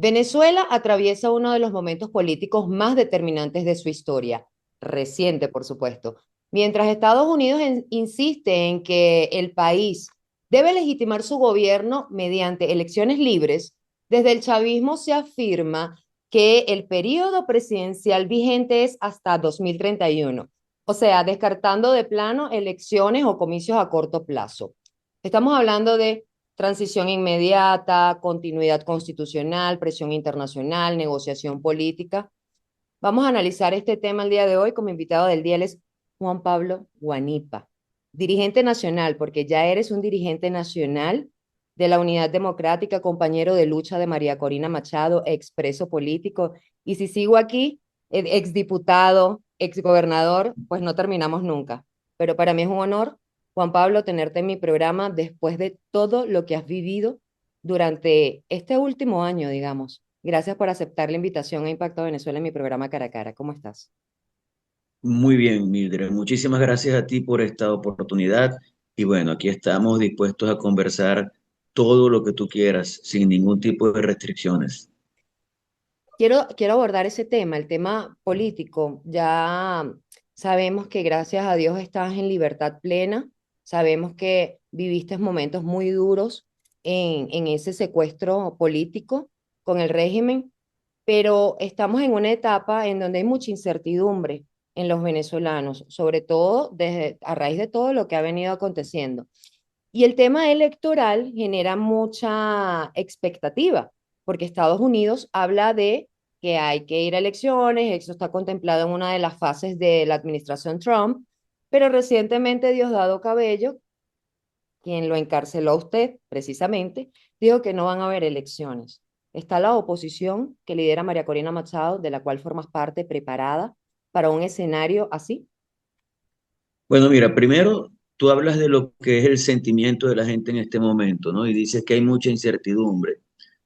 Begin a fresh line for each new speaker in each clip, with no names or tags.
Venezuela atraviesa uno de los momentos políticos más determinantes de su historia, reciente, por supuesto. Mientras Estados Unidos insiste en que el país debe legitimar su gobierno mediante elecciones libres, desde el chavismo se afirma que el periodo presidencial vigente es hasta 2031, o sea, descartando de plano elecciones o comicios a corto plazo. Estamos hablando de transición inmediata, continuidad constitucional, presión internacional, negociación política. Vamos a analizar este tema el día de hoy. Como invitado del día él es Juan Pablo Guanipa, dirigente nacional, porque ya eres un dirigente nacional de la Unidad Democrática, compañero de lucha de María Corina Machado, expreso político. Y si sigo aquí, exdiputado, exgobernador, pues no terminamos nunca. Pero para mí es un honor, Juan Pablo, tenerte en mi programa después de todo lo que has vivido durante este último año, digamos. Gracias por aceptar la invitación a Impacto Venezuela en mi programa Cara a Cara. ¿Cómo estás?
Muy bien, Mildred. Muchísimas gracias a ti por esta oportunidad. Y bueno, aquí estamos dispuestos a conversar todo lo que tú quieras, sin ningún tipo de restricciones.
Quiero abordar ese tema, el tema político. Ya sabemos que gracias a Dios estás en libertad plena. Sabemos que viviste momentos muy duros en ese secuestro político con el régimen, pero estamos en una etapa en donde hay mucha incertidumbre en los venezolanos, sobre todo a raíz de todo lo que ha venido aconteciendo. Y el tema electoral genera mucha expectativa, porque Estados Unidos habla de que hay que ir a elecciones, eso está contemplado en una de las fases de la administración Trump, pero recientemente Diosdado Cabello, quien lo encarceló a usted precisamente, dijo que no van a haber elecciones. Está la oposición que lidera María Corina Machado, de la cual formas parte, preparada para un escenario así.
Bueno, mira, primero tú hablas de lo que es el sentimiento de la gente en este momento, ¿no? Y dices que hay mucha incertidumbre.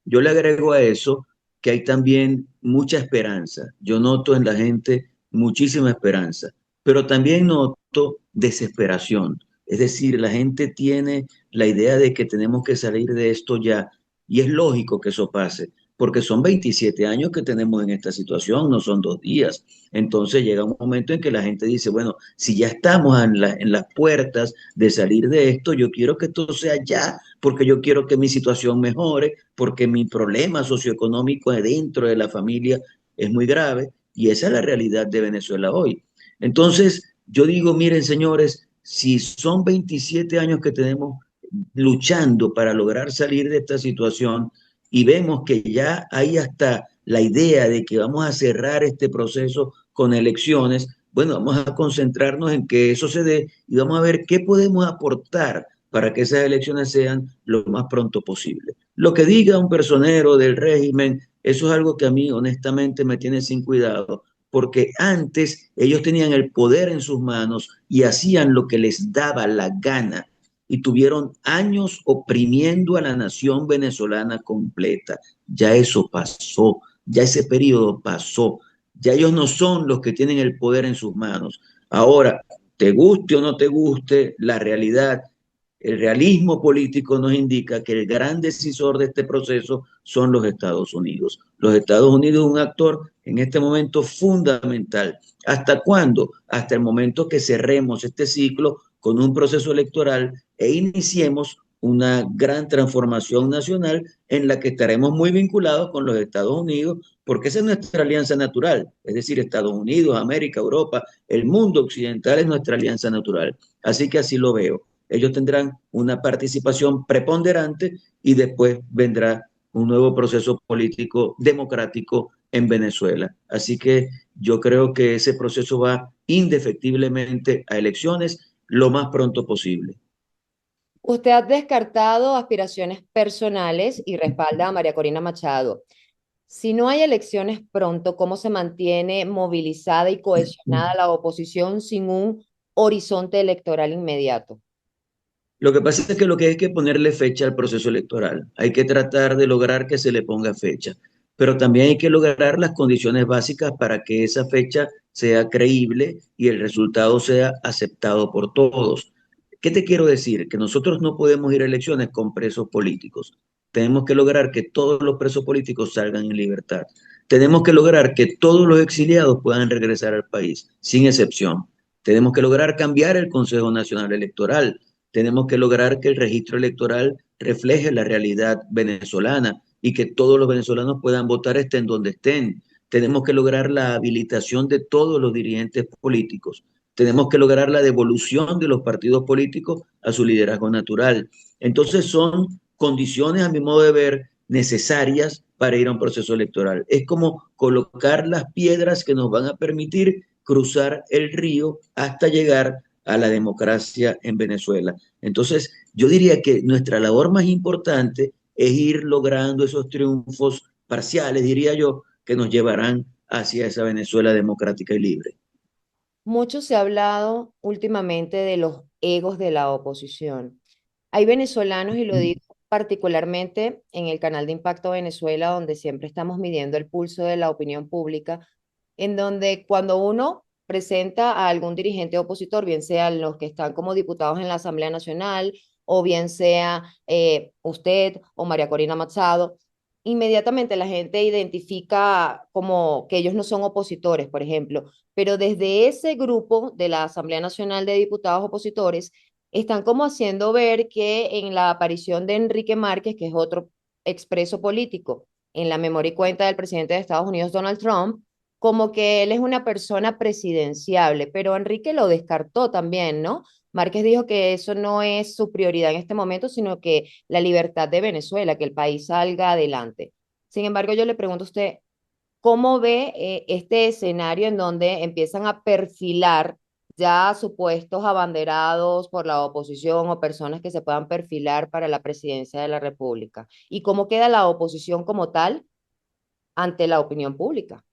Yo le agrego a eso que hay también mucha esperanza. Yo noto en la gente muchísima esperanza, pero también noto desesperación. Es decir, la gente tiene la idea de que tenemos que salir de esto ya, y es lógico que eso pase, porque son 27 años que tenemos en esta situación, no son 2 días. Entonces llega un momento en que la gente dice, bueno, si ya estamos en las puertas de salir de esto, yo quiero que esto sea ya, porque yo quiero que mi situación mejore, porque mi problema socioeconómico dentro de la familia es muy grave, y esa es la realidad de Venezuela hoy. Entonces, yo digo, miren, señores, si son 27 años que tenemos luchando para lograr salir de esta situación y vemos que ya hay hasta la idea de que vamos a cerrar este proceso con elecciones, bueno, vamos a concentrarnos en que eso se dé y vamos a ver qué podemos aportar para que esas elecciones sean lo más pronto posible. Lo que diga un personero del régimen, eso es algo que a mí honestamente me tiene sin cuidado, porque antes ellos tenían el poder en sus manos y hacían lo que les daba la gana y tuvieron años oprimiendo a la nación venezolana completa. Ya eso pasó, ya ese periodo pasó, ya ellos no son los que tienen el poder en sus manos. Ahora, te guste o no te guste, la realidad, el realismo político nos indica que el gran decisor de este proceso son los Estados Unidos. Los Estados Unidos es un actor en este momento fundamental. ¿Hasta cuándo? Hasta el momento que cerremos este ciclo con un proceso electoral e iniciemos una gran transformación nacional en la que estaremos muy vinculados con los Estados Unidos, porque esa es nuestra alianza natural, es decir, Estados Unidos, América, Europa, el mundo occidental es nuestra alianza natural. Así que así lo veo. Ellos tendrán una participación preponderante y después vendrá un nuevo proceso político democrático en Venezuela. Así que yo creo que ese proceso va indefectiblemente a elecciones lo más pronto posible.
Usted ha descartado aspiraciones personales y respalda a María Corina Machado. Si no hay elecciones pronto, ¿cómo se mantiene movilizada y cohesionada la oposición sin un horizonte electoral inmediato?
Lo que pasa es que lo que hay que ponerle fecha al proceso electoral. Hay que tratar de lograr que se le ponga fecha, pero también hay que lograr las condiciones básicas para que esa fecha sea creíble y el resultado sea aceptado por todos. ¿Qué te quiero decir? Que nosotros no podemos ir a elecciones con presos políticos. tenemos que lograr que todos los presos políticos salgan en libertad. Tenemos que lograr que todos los exiliados puedan regresar al país, sin excepción. Tenemos que lograr cambiar el Consejo Nacional Electoral. Tenemos que lograr que el registro electoral refleje la realidad venezolana y que todos los venezolanos puedan votar estén donde estén. Tenemos que lograr la habilitación de todos los dirigentes políticos. Tenemos que lograr la devolución de los partidos políticos a su liderazgo natural. Entonces son condiciones, a mi modo de ver, necesarias para ir a un proceso electoral. Es como colocar las piedras que nos van a permitir cruzar el río hasta llegar a la democracia en Venezuela. Entonces, yo diría que nuestra labor más importante es ir logrando esos triunfos parciales, diría yo, que nos llevarán hacia esa Venezuela democrática y libre.
Mucho se ha hablado últimamente de los egos de la oposición. Hay venezolanos, y lo digo particularmente en el canal de Impacto Venezuela, donde siempre estamos midiendo el pulso de la opinión pública, en donde cuando uno presenta a algún dirigente opositor, bien sean los que están como diputados en la Asamblea Nacional, o bien sea usted o María Corina Machado, inmediatamente la gente identifica como que ellos no son opositores, por ejemplo, pero desde ese grupo de la Asamblea Nacional de Diputados Opositores, están como haciendo ver que en la aparición de Enrique Márquez, que es otro expreso político, en la memoria y cuenta del presidente de Estados Unidos, Donald Trump, como que él es una persona presidenciable, pero Enrique lo descartó también, ¿no? Márquez dijo que eso no es su prioridad en este momento, sino que la libertad de Venezuela, que el país salga adelante. Sin embargo, yo le pregunto a usted, ¿cómo ve este escenario en donde empiezan a perfilar ya supuestos abanderados por la oposición o personas que se puedan perfilar para la presidencia de la República? ¿Y cómo queda la oposición como tal ante la opinión pública?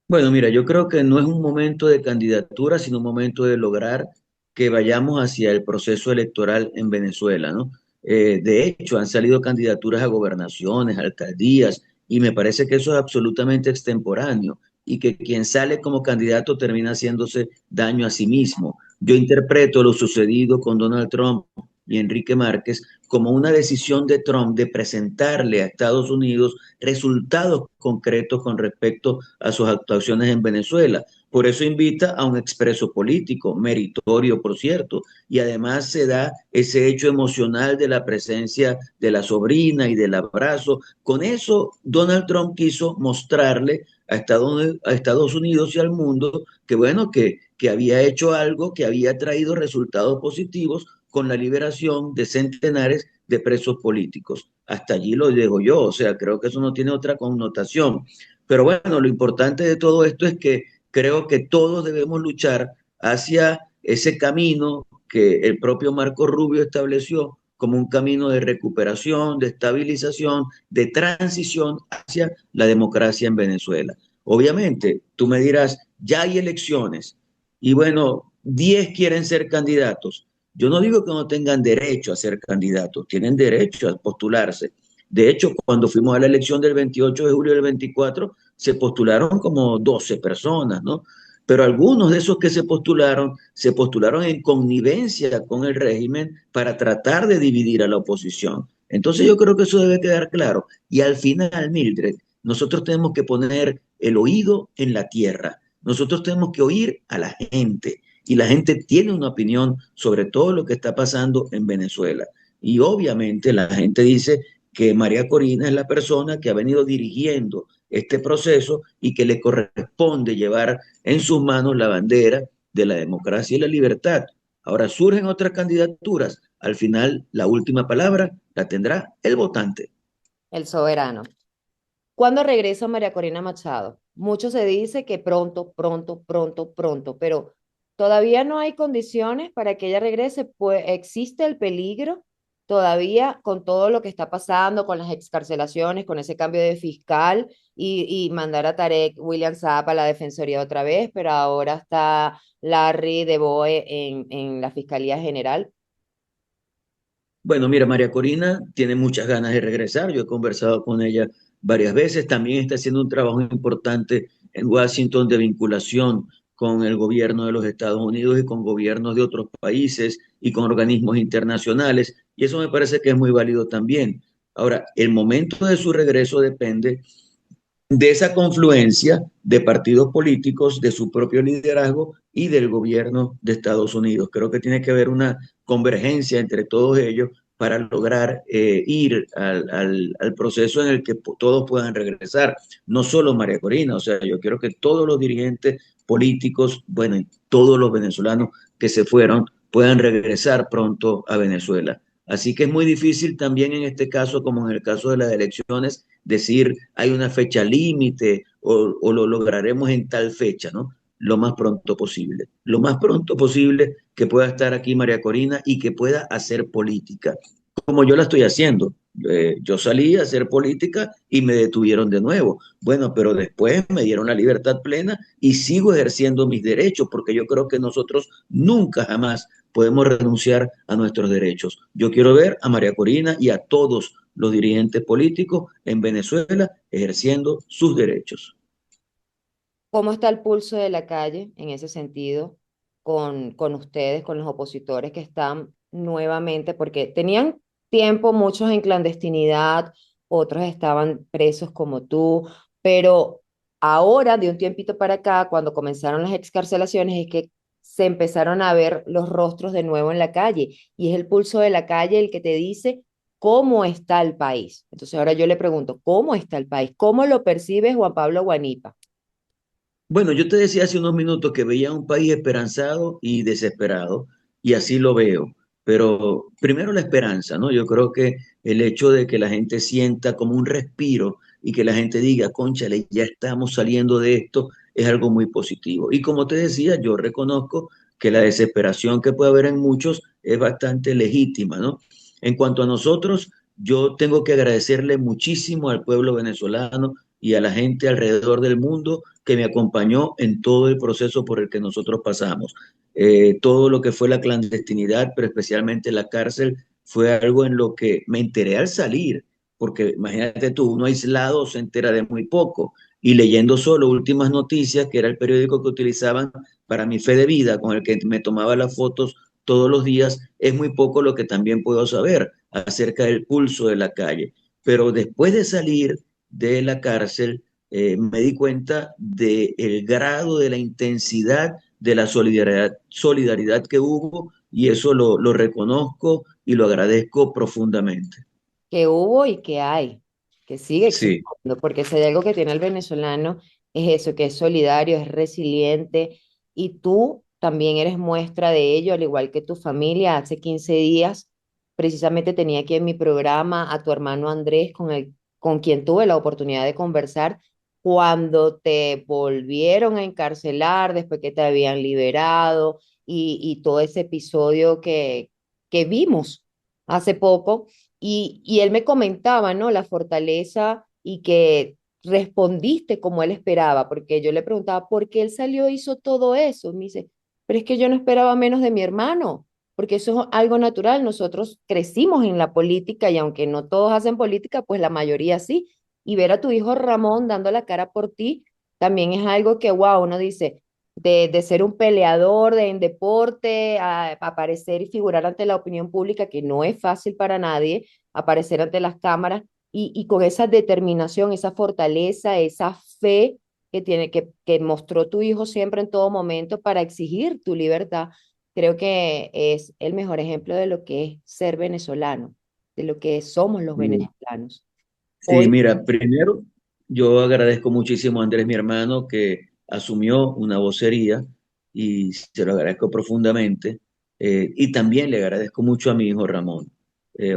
Bueno, mira, yo creo que no es un momento de candidatura, sino un momento de lograr que vayamos hacia el proceso electoral en Venezuela, ¿no? De hecho, han salido candidaturas a gobernaciones, alcaldías, y me parece que eso es absolutamente extemporáneo y que quien sale como candidato termina haciéndose daño a sí mismo. Yo interpreto lo sucedido con Donald Trump y Enrique Márquez como una decisión de Trump de presentarle a Estados Unidos resultados concretos con respecto a sus actuaciones en Venezuela. Por eso invita a un expreso político, meritorio, por cierto, y además se da ese hecho emocional de la presencia de la sobrina y del abrazo. Con eso, Donald Trump quiso mostrarle a Estados Unidos y al mundo que, bueno, que había hecho algo, que había traído resultados positivos con la liberación de centenares de presos políticos. Hasta allí lo dejo yo, o sea, creo que eso no tiene otra connotación. Pero bueno, lo importante de todo esto es que creo que todos debemos luchar hacia ese camino que el propio Marco Rubio estableció como un camino de recuperación, de estabilización, de transición hacia la democracia en Venezuela. Obviamente, tú me dirás, ya hay elecciones y bueno, 10 quieren ser candidatos. Yo no digo que no tengan derecho a ser candidatos, tienen derecho a postularse. De hecho, cuando fuimos a la elección del 28 de julio del 24, se postularon como 12 personas, ¿no? Pero algunos de esos que se postularon en connivencia con el régimen para tratar de dividir a la oposición. Entonces yo creo que eso debe quedar claro. Y al final, Mildred, nosotros tenemos que poner el oído en la tierra. Nosotros tenemos que oír a la gente y la gente tiene una opinión sobre todo lo que está pasando en Venezuela. Y obviamente la gente dice que María Corina es la persona que ha venido dirigiendo este proceso y que le corresponde llevar en sus manos la bandera de la democracia y la libertad. Ahora surgen otras candidaturas. Al final, la última palabra la tendrá el votante.
El soberano. ¿Cuándo regresa María Corina Machado? Mucho se dice que pronto, pronto, pronto, pronto, pero todavía no hay condiciones para que ella regrese, pues existe el peligro todavía con todo lo que está pasando, con las excarcelaciones, con ese cambio de fiscal y mandar a Tarek William Saab a la Defensoría otra vez, pero ahora está Larry de Boe en la Fiscalía General.
Bueno, mira, María Corina tiene muchas ganas de regresar. Yo he conversado con ella varias veces. También está haciendo un trabajo importante en Washington de vinculación con el gobierno de los Estados Unidos y con gobiernos de otros países y con organismos internacionales. Y eso me parece que es muy válido también. Ahora, el momento de su regreso depende de esa confluencia de partidos políticos, de su propio liderazgo y del gobierno de Estados Unidos. Creo que tiene que haber una convergencia entre todos ellos para lograr ir al proceso en el que todos puedan regresar, no solo María Corina, o sea, yo quiero que todos los dirigentes políticos, bueno, y todos los venezolanos que se fueron puedan regresar pronto a Venezuela. Así que es muy difícil también en este caso, como en el caso de las elecciones, decir hay una fecha límite o lo lograremos en tal fecha, ¿no? Lo más pronto posible. Lo más pronto posible que pueda estar aquí María Corina y que pueda hacer política, como yo la estoy haciendo. Yo salí a hacer política y me detuvieron de nuevo. Bueno, pero después me dieron la libertad plena y sigo ejerciendo mis derechos porque yo creo que nosotros nunca jamás podemos renunciar a nuestros derechos. Yo quiero ver a María Corina y a todos los dirigentes políticos en Venezuela ejerciendo sus derechos.
¿Cómo está el pulso de la calle en ese sentido con ustedes, con los opositores que están nuevamente? Porque tenían tiempo muchos en clandestinidad, otros estaban presos como tú, pero ahora, de un tiempito para acá, cuando comenzaron las excarcelaciones, es que se empezaron a ver los rostros de nuevo en la calle y es el pulso de la calle el que te dice cómo está el país. Entonces ahora yo le pregunto, ¿cómo está el país? ¿Cómo lo percibe Juan Pablo Guanipa?
Bueno, yo te decía hace unos minutos que veía un país esperanzado y desesperado, y así lo veo. Pero primero la esperanza, ¿no? Yo creo que el hecho de que la gente sienta como un respiro y que la gente diga, cónchale, ya estamos saliendo de esto, es algo muy positivo. Y como te decía, yo reconozco que la desesperación que puede haber en muchos es bastante legítima, ¿no? En cuanto a nosotros, yo tengo que agradecerle muchísimo al pueblo venezolano y a la gente alrededor del mundo que me acompañó en todo el proceso por el que nosotros pasamos. Todo lo que fue la clandestinidad, pero especialmente la cárcel, fue algo en lo que me enteré al salir, porque imagínate tú, uno aislado se entera de muy poco, y leyendo solo Últimas Noticias, que era el periódico que utilizaban para mi fe de vida, con el que me tomaba las fotos todos los días, es muy poco lo que también puedo saber acerca del pulso de la calle. Pero después de salir de la cárcel, me di cuenta del grado de la intensidad de la solidaridad que hubo y eso lo reconozco y lo agradezco profundamente.
Que hubo y que hay, que sigue
Sí,
existiendo, porque si hay algo que tiene el venezolano es eso, que es solidario, es resiliente, y tú también eres muestra de ello, al igual que tu familia. Hace 15 días, precisamente tenía aquí en mi programa a tu hermano Andrés, con quien tuve la oportunidad de conversar cuando te volvieron a encarcelar después que te habían liberado y todo ese episodio que vimos hace poco y él me comentaba, ¿no? La fortaleza y que respondiste como él esperaba, porque yo le preguntaba, ¿por qué él salió e hizo todo eso? Me dice, pero es que yo no esperaba menos de mi hermano, porque eso es algo natural. Nosotros crecimos en la política y aunque no todos hacen política, pues la mayoría sí. Y ver a tu hijo Ramón dando la cara por ti también es algo que, wow, uno dice, de ser un peleador en deporte, a aparecer y figurar ante la opinión pública, que no es fácil para nadie, aparecer ante las cámaras y con esa determinación, esa fortaleza, esa fe que mostró tu hijo siempre en todo momento para exigir tu libertad, creo que es el mejor ejemplo de lo que es ser venezolano, de lo que somos los
sí.
venezolanos.
Sí,
Hoy,
mira, primero yo agradezco muchísimo a Andrés, mi hermano, que asumió una vocería y se lo agradezco profundamente. Y también le agradezco mucho a mi hijo Ramón.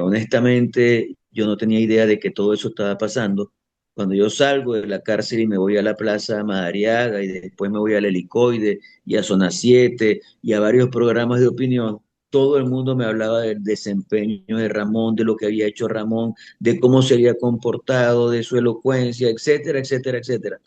Honestamente, yo no tenía idea de que todo eso estaba pasando. Cuando yo salgo de la cárcel y me voy a la Plaza Madariaga y después me voy al Helicoide y a Zona 7 y a varios programas de opinión, todo el mundo me hablaba del desempeño de Ramón, de lo que había hecho Ramón, de cómo se había comportado, de su elocuencia, etcétera, etcétera, etcétera.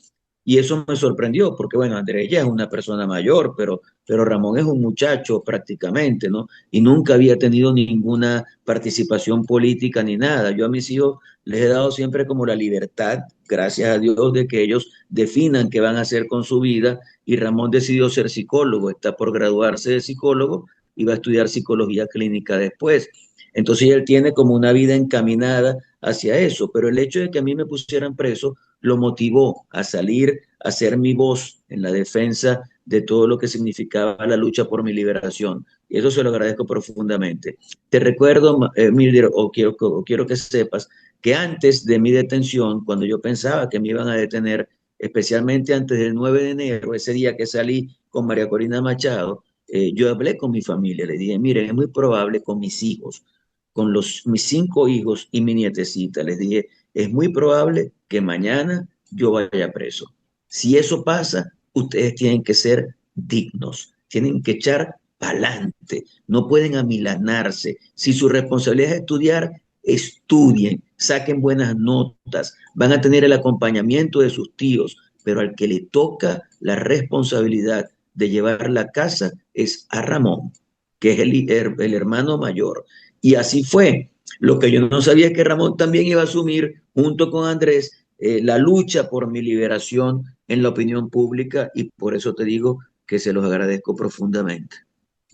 Y eso me sorprendió, porque bueno, Andrés ya es una persona mayor, pero Ramón es un muchacho prácticamente, ¿no? Y nunca había tenido ninguna participación política ni nada. Yo a mis hijos les he dado siempre como la libertad, gracias a Dios, de que ellos definan qué van a hacer con su vida. Y Ramón decidió ser psicólogo, está por graduarse de psicólogo y va a estudiar psicología clínica después. Entonces él tiene como una vida encaminada hacia eso, pero el hecho de que a mí me pusieran preso lo motivó a salir, a ser mi voz en la defensa de todo lo que significaba la lucha por mi liberación. Y eso se lo agradezco profundamente. Te recuerdo, Mildred, o quiero que sepas que antes de mi detención, cuando yo pensaba que me iban a detener, especialmente antes del 9 de enero, ese día que salí con María Corina Machado, yo hablé con mi familia, le dije, miren, es muy probable con mis hijos, con mis 5 hijos y mi nietecita, les dije, es muy probable que mañana yo vaya preso. Si eso pasa, ustedes tienen que ser dignos, tienen que echar pa'lante, no pueden amilanarse. Si su responsabilidad es estudiar, estudien, saquen buenas notas, van a tener el acompañamiento de sus tíos, pero al que le toca la responsabilidad de llevar la casa es a Ramón, que es el hermano mayor. Y así fue. Lo que yo no sabía es que Ramón también iba a asumir, junto con Andrés, la lucha por mi liberación en la opinión pública y por eso te digo que se los agradezco profundamente.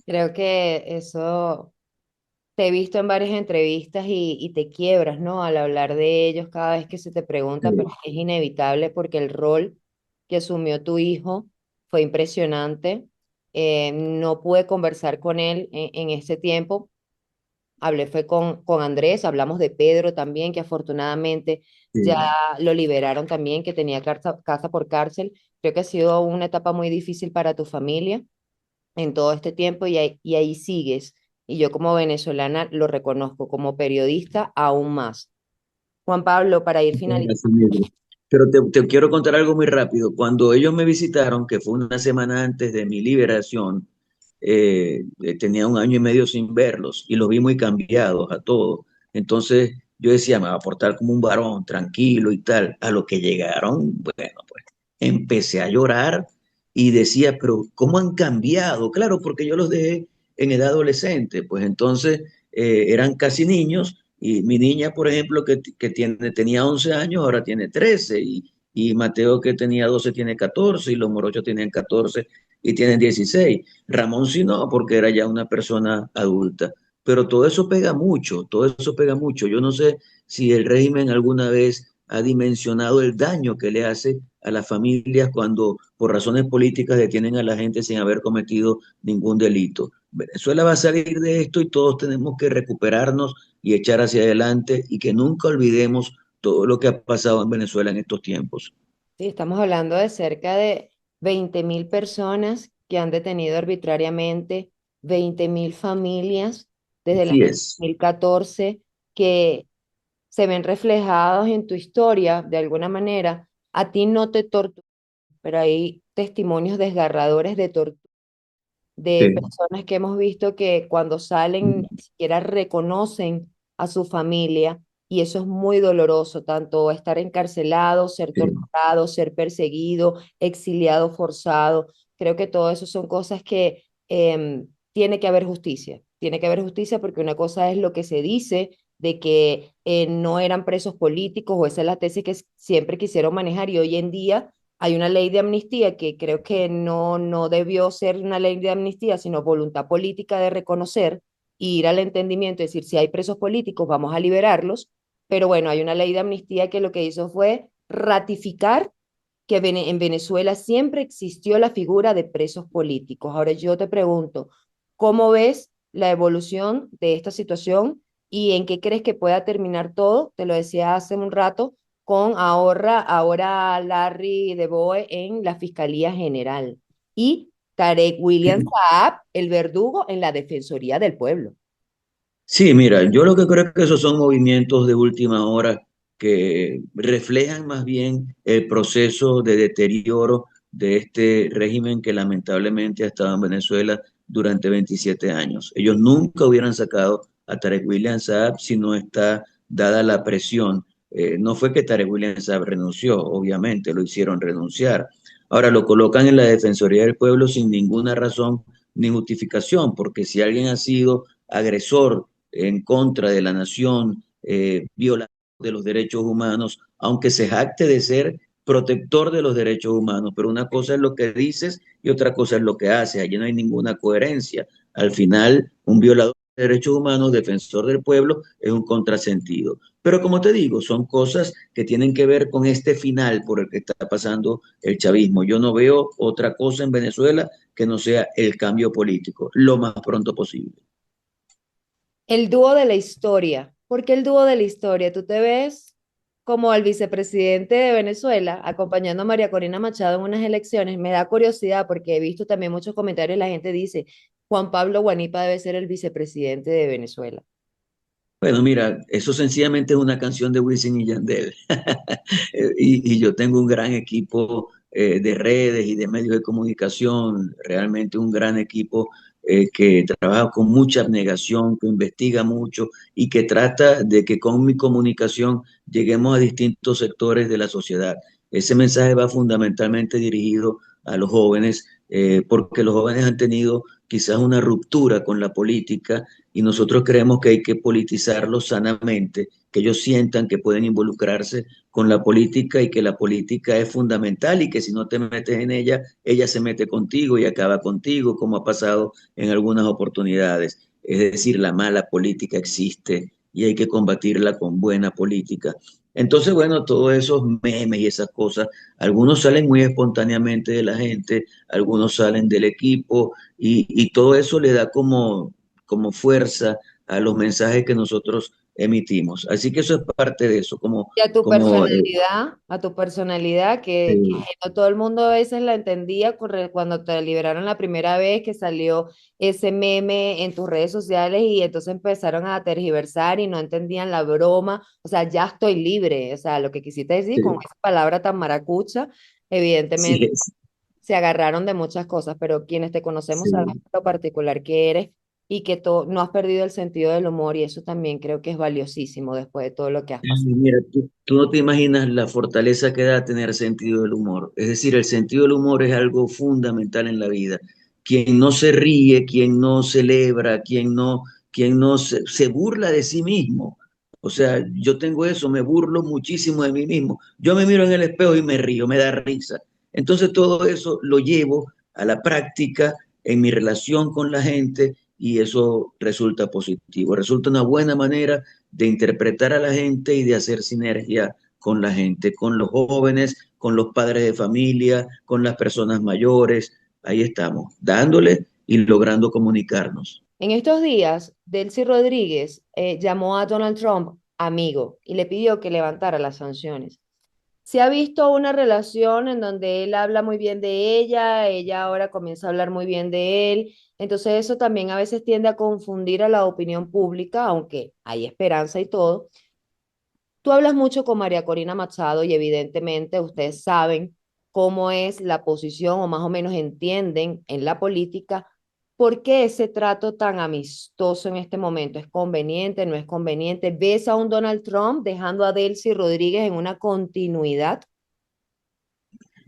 Creo que eso te he visto en varias entrevistas y te quiebras, ¿no? Al hablar de ellos cada vez que se te pregunta, pero es inevitable porque el rol que asumió tu hijo fue impresionante. No pude conversar con él en ese tiempo. Hablé fue con Andrés, hablamos de Pedro también, que afortunadamente ya
Sí.
lo liberaron también, que tenía casa por cárcel. Creo que ha sido una etapa muy difícil para tu familia en todo este tiempo y ahí sigues. Y yo como venezolana lo reconozco, como periodista aún más. Juan Pablo, para ir
Así
finalizando.
mismo. Pero te quiero contar algo muy rápido. Cuando ellos me visitaron, que fue una semana antes de mi liberación, tenía 1 año y medio sin verlos y los vi muy cambiados a todos. Entonces yo decía, me va a portar como un varón, tranquilo y tal. A lo que llegaron, bueno, pues empecé a llorar y decía, pero ¿cómo han cambiado? Claro, porque yo los dejé en edad adolescente, pues entonces eran casi niños y mi niña, por ejemplo, tenía 11 años, ahora tiene 13 y Mateo que tenía 12 tiene 14 y los morochos tienen 14 y tienen 16. Ramón sí no, porque era ya una persona adulta. Pero todo eso pega mucho, todo eso pega mucho. Yo no sé si el régimen alguna vez ha dimensionado el daño que le hace a las familias cuando por razones políticas detienen a la gente sin haber cometido ningún delito. Venezuela va a salir de esto y todos tenemos que recuperarnos y echar hacia adelante y que nunca olvidemos todo lo que ha pasado en Venezuela en estos tiempos.
Sí, estamos hablando de cerca de 20.000 personas que han detenido arbitrariamente, 20.000 familias desde el
Así
año
es.
2014 que se ven reflejados en tu historia de alguna manera. A ti no te torturan, pero hay testimonios desgarradores de tortura de
Sí.
personas que hemos visto que cuando salen ni siquiera reconocen a su familia y eso es muy doloroso, tanto estar encarcelado, ser
Sí.
torturado, ser perseguido, exiliado forzado. Creo que todo eso son cosas que tiene que haber justicia. Tiene que haber justicia porque una cosa es lo que se dice de que no eran presos políticos o esa es la tesis que siempre quisieron manejar y hoy en día hay una ley de amnistía que creo que no debió ser una ley de amnistía, sino voluntad política de reconocer y ir al entendimiento, es decir, si hay presos políticos, vamos a liberarlos, pero bueno, hay una ley de amnistía que lo que hizo fue ratificar que en Venezuela siempre existió la figura de presos políticos. Ahora yo te pregunto, ¿cómo ves la evolución de esta situación y en qué crees que pueda terminar todo? Te lo decía hace un rato con ahora Larry DeBoe en la Fiscalía General y Tarek William Saab, el verdugo, en la Defensoría del Pueblo.
Sí, mira, yo lo que creo es que esos son movimientos de última hora que reflejan más bien el proceso de deterioro de este régimen que lamentablemente ha estado en Venezuela durante 27 años. Ellos nunca hubieran sacado a Tarek William Saab si no está dada la presión. No fue que Tarek William Saab renunció, obviamente, lo hicieron renunciar. Ahora lo colocan en la Defensoría del Pueblo sin ninguna razón ni justificación, porque si alguien ha sido agresor en contra de la nación, violador de los derechos humanos, aunque se jacte de ser protector de los derechos humanos, pero una cosa es lo que dices y otra cosa es lo que haces. Allí no hay ninguna coherencia. Al final, un violador derechos humanos, defensor del pueblo, es un contrasentido. Pero como te digo, son cosas que tienen que ver con este final por el que está pasando el chavismo. Yo no veo otra cosa en Venezuela que no sea el cambio político, lo más pronto posible.
El dúo de la historia. ¿Por qué el dúo de la historia? Tú te ves como el vicepresidente de Venezuela acompañando a María Corina Machado en unas elecciones. Me da curiosidad porque he visto también muchos comentarios. La gente dice, Juan Pablo Guanipa debe ser el vicepresidente de Venezuela.
Bueno, mira, eso sencillamente es una canción de Wisin y Yandel. Y yo tengo un gran equipo de redes y de medios de comunicación, realmente un gran equipo que trabaja con mucha abnegación, que investiga mucho y que trata de que con mi comunicación lleguemos a distintos sectores de la sociedad. Ese mensaje va fundamentalmente dirigido a los jóvenes, porque los jóvenes han tenido quizás una ruptura con la política y nosotros creemos que hay que politizarlo sanamente, que ellos sientan que pueden involucrarse con la política y que la política es fundamental y que si no te metes en ella, ella se mete contigo y acaba contigo, como ha pasado en algunas oportunidades. Es decir, la mala política existe y hay que combatirla con buena política. Entonces, bueno, todos esos memes y esas cosas, algunos salen muy espontáneamente de la gente, algunos salen del equipo y todo eso le da como fuerza a los mensajes que nosotros emitimos. Así que eso es parte de eso,
Y a tu personalidad, que
eh,
no todo el mundo a veces la entendía cuando te liberaron la primera vez que salió ese meme en tus redes sociales y entonces empezaron a tergiversar y no entendían la broma. O sea, ya estoy libre. O sea, lo que quisiste decir con esa palabra tan maracucha,
sí,
evidentemente se agarraron de muchas cosas, pero quienes te conocemos sabemos
sí.
lo particular que eres y que no has perdido el sentido del humor y eso también creo que es valiosísimo después de todo lo que has pasado.
Mira, tú no te imaginas la fortaleza que da tener sentido del humor. Es decir, el sentido del humor es algo fundamental en la vida. Quien no se ríe, quien no celebra, quien no se burla de sí mismo. O sea, yo tengo eso, me burlo muchísimo de mí mismo. Yo me miro en el espejo y me río, me da risa. Entonces todo eso lo llevo a la práctica en mi relación con la gente y eso resulta positivo. Resulta una buena manera de interpretar a la gente y de hacer sinergia con la gente, con los jóvenes, con los padres de familia, con las personas mayores. Ahí estamos, dándole y logrando comunicarnos.
En estos días, Delcy Rodríguez llamó a Donald Trump amigo y le pidió que levantara las sanciones. Se ha visto una relación en donde él habla muy bien de ella ahora comienza a hablar muy bien de él, entonces eso también a veces tiende a confundir a la opinión pública, aunque hay esperanza y todo. Tú hablas mucho con María Corina Machado y evidentemente ustedes saben cómo es la posición o más o menos entienden en la política. ¿Por qué ese trato tan amistoso en este momento? ¿Es conveniente? ¿No es conveniente? ¿Ves a un Donald Trump dejando a Delcy Rodríguez en una continuidad?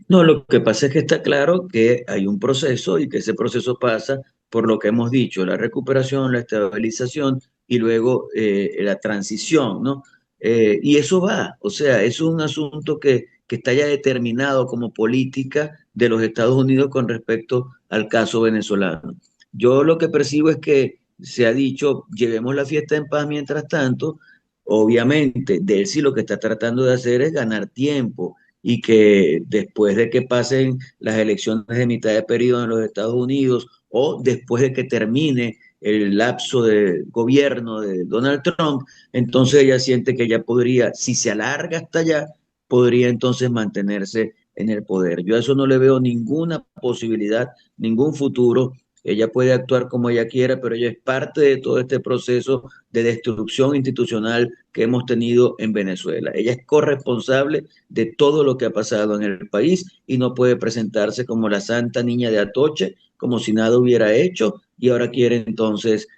No, lo que pasa es que está claro que hay un proceso y que ese proceso pasa por lo que hemos dicho, la recuperación, la estabilización y luego la transición, ¿no? Y eso va, o sea, es un asunto que está ya determinado como política de los Estados Unidos con respecto al caso venezolano. Yo lo que percibo es que se ha dicho, llevemos la fiesta en paz mientras tanto. Obviamente, Delcy lo que está tratando de hacer es ganar tiempo y que después de que pasen las elecciones de mitad de periodo en los Estados Unidos o después de que termine el lapso de gobierno de Donald Trump, entonces ella siente que ella podría, si se alarga hasta allá, podría entonces mantenerse en el poder. Yo a eso no le veo ninguna posibilidad, ningún futuro. Ella puede actuar como ella quiera, pero ella es parte de todo este proceso de destrucción institucional que hemos tenido en Venezuela. Ella es corresponsable de todo lo que ha pasado en el país y no puede presentarse como la santa niña de Atoche, como si nada hubiera hecho y ahora quiere entonces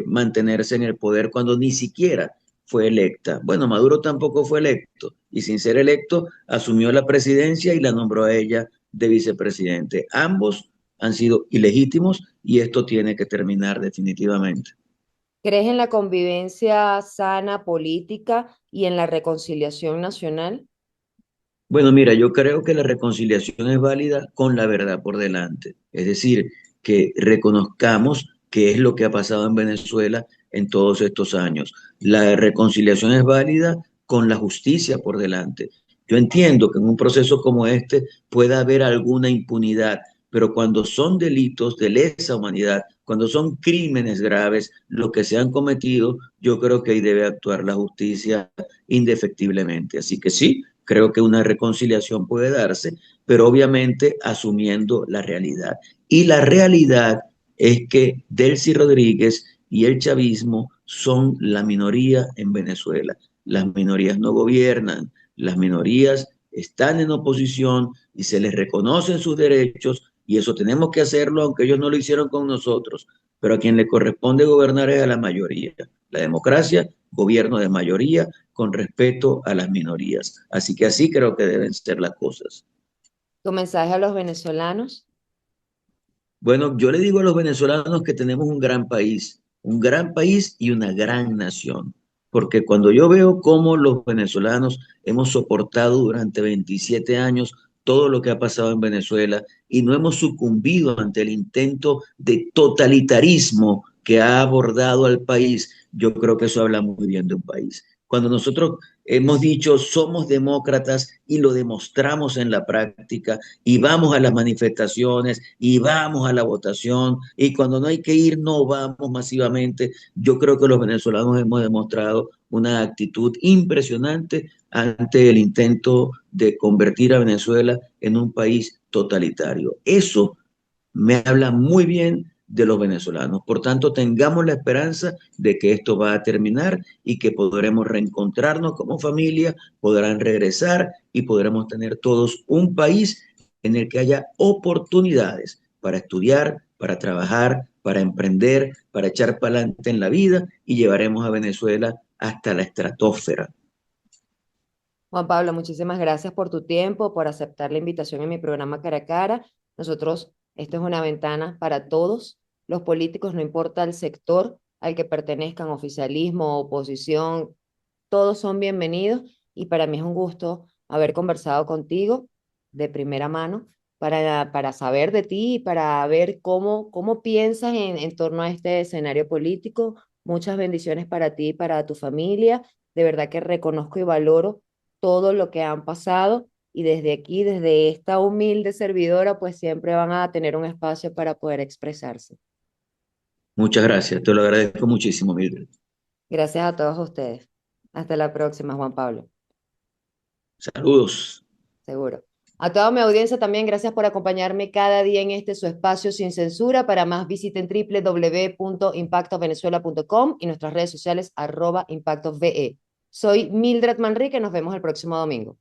mantenerse en el poder cuando ni siquiera fue electa. Bueno, Maduro tampoco fue electo y sin ser electo asumió la presidencia y la nombró a ella de vicepresidente. Ambos han sido ilegítimos y esto tiene que terminar definitivamente.
¿Crees en la convivencia sana política y en la reconciliación nacional?
Bueno, mira, yo creo que la reconciliación es válida con la verdad por delante. Es decir, que reconozcamos que es lo que ha pasado en Venezuela en todos estos años. La reconciliación es válida con la justicia por delante. Yo entiendo que en un proceso como este pueda haber alguna impunidad, pero cuando son delitos de lesa humanidad, cuando son crímenes graves, lo que se han cometido, yo creo que ahí debe actuar la justicia indefectiblemente. Así que sí, creo que una reconciliación puede darse, pero obviamente asumiendo la realidad. Y la realidad es que Delcy Rodríguez y el chavismo son la minoría en Venezuela. Las minorías no gobiernan, las minorías están en oposición y se les reconocen sus derechos y eso tenemos que hacerlo aunque ellos no lo hicieron con nosotros, pero a quien le corresponde gobernar es a la mayoría. La democracia, gobierno de mayoría con respeto a las minorías. Así que así creo que deben ser las cosas.
Tu mensaje a los venezolanos.
Bueno, yo le digo a los venezolanos que tenemos un gran país y una gran nación, porque cuando yo veo cómo los venezolanos hemos soportado durante 27 años todo lo que ha pasado en Venezuela y no hemos sucumbido ante el intento de totalitarismo que ha abordado al país, yo creo que eso habla muy bien de un país. Cuando nosotros hemos dicho somos demócratas y lo demostramos en la práctica, y vamos a las manifestaciones y vamos a la votación y cuando no hay que ir no vamos masivamente. Yo creo que los venezolanos hemos demostrado una actitud impresionante ante el intento de convertir a Venezuela en un país totalitario. Eso me habla muy bien de los venezolanos. Por tanto, tengamos la esperanza de que esto va a terminar y que podremos reencontrarnos como familia, podrán regresar y podremos tener todos un país en el que haya oportunidades para estudiar, para trabajar, para emprender, para echar para adelante en la vida y llevaremos a Venezuela hasta la estratosfera.
Juan Pablo, muchísimas gracias por tu tiempo, por aceptar la invitación en mi programa Cara a Cara. Nosotros, esto es una ventana para todos los políticos, no importa el sector al que pertenezcan, oficialismo, oposición, todos son bienvenidos y para mí es un gusto haber conversado contigo de primera mano para saber de ti y para ver cómo piensas en torno a este escenario político. Muchas bendiciones para ti y para tu familia. De verdad que reconozco y valoro todo lo que han pasado y desde aquí, desde esta humilde servidora, pues siempre van a tener un espacio para poder expresarse.
Muchas gracias, te lo agradezco muchísimo, Mildred.
Gracias a todos ustedes. Hasta la próxima, Juan Pablo.
Saludos.
Seguro. A toda mi audiencia también, gracias por acompañarme cada día en este su espacio sin censura. Para más visiten www.impactovenezuela.com y nuestras redes sociales @impactove. Soy Mildred Manrique, nos vemos el próximo domingo.